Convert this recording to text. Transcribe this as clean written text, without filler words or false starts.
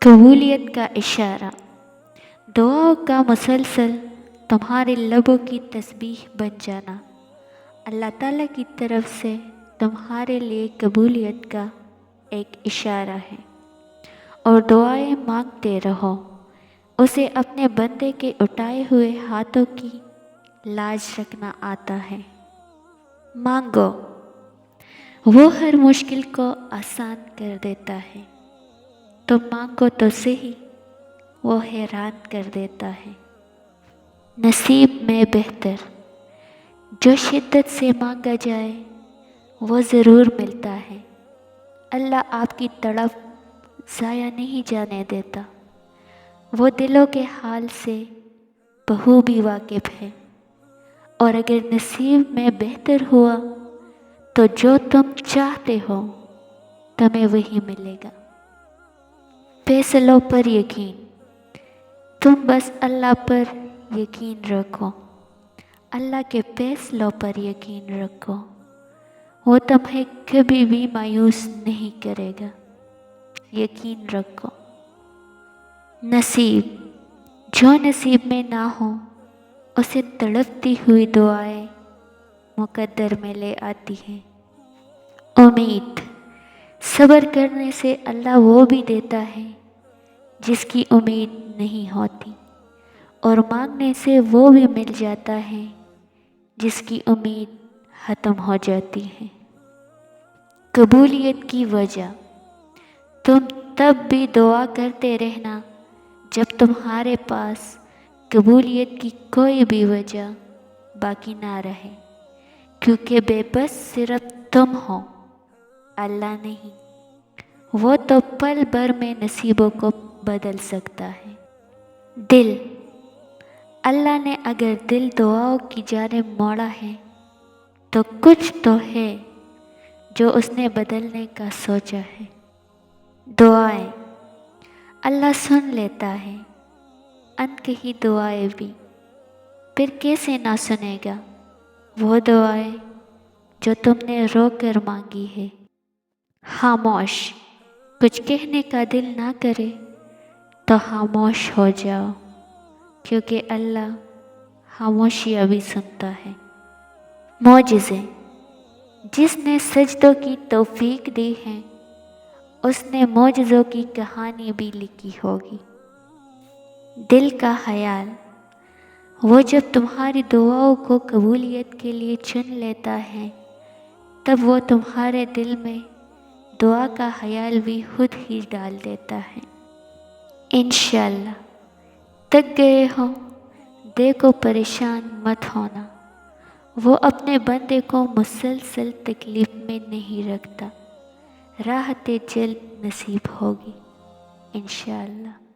قبولیت کا اشارہ، دعاؤں کا مسلسل تمہارے لبوں کی تسبیح بن جانا اللہ تعالیٰ کی طرف سے تمہارے لیے قبولیت کا ایک اشارہ ہے۔ اور دعائیں مانگتے رہو، اسے اپنے بندے کے اٹھائے ہوئے ہاتھوں کی لاج رکھنا آتا ہے۔ مانگو، وہ ہر مشکل کو آسان کر دیتا ہے۔ تم مانگو تو صحیح، وہ حیران کر دیتا ہے۔ نصیب میں بہتر، جو شدت سے مانگا جائے وہ ضرور ملتا ہے۔ اللہ آپ کی تڑپ ضائع نہیں جانے دیتا، وہ دلوں کے حال سے بخوبی واقف ہے۔ اور اگر نصیب میں بہتر ہوا تو جو تم چاہتے ہو تمہیں وہی ملے گا۔ فیصلوں پر یقین، تم بس اللہ پر یقین رکھو، اللہ کے فیصلوں پر یقین رکھو، وہ تمہیں کبھی بھی مایوس نہیں کرے گا، یقین رکھو۔ نصیب، جو نصیب میں نہ ہو اسے تڑپتی ہوئی دعائیں مقدر میں لے آتی ہیں۔ امید، صبر کرنے سے اللہ وہ بھی دیتا ہے جس کی امید نہیں ہوتی، اور مانگنے سے وہ بھی مل جاتا ہے جس کی امید ختم ہو جاتی ہے۔ قبولیت کی وجہ، تم تب بھی دعا کرتے رہنا جب تمہارے پاس قبولیت کی کوئی بھی وجہ باقی نہ رہے، کیونکہ بے بس صرف تم ہو، اللہ نہیں۔ وہ تو پل بھر میں نصیبوں کو بدل سکتا ہے۔ دل، اللہ نے اگر دل دعاؤں کی جانب موڑا ہے تو کچھ تو ہے جو اس نے بدلنے کا سوچا ہے۔ دعائیں، اللہ سن لیتا ہے انکہی دعائیں بھی، پھر کیسے نہ سنے گا وہ دعائیں جو تم نے رو کر مانگی ہے۔ خاموش، کچھ کہنے کا دل نہ کرے تو خاموش ہو جاؤ، کیونکہ اللہ خاموشیاں بھی سنتا ہے۔ معجزے، جس نے سجدوں کی توفیق دی ہے اس نے معجزوں کی کہانی بھی لکھی ہوگی۔ دل کا خیال، وہ جب تمہاری دعاؤں کو قبولیت کے لیے چن لیتا ہے تب وہ تمہارے دل میں دعا کا خیال بھی خود ہی ڈال دیتا ہے۔ انشاءاللہ، تک گئے ہو دیکھو پریشان مت ہونا، وہ اپنے بندے کو مسلسل تکلیف میں نہیں رکھتا، راحت جلد نصیب ہوگی انشاءاللہ۔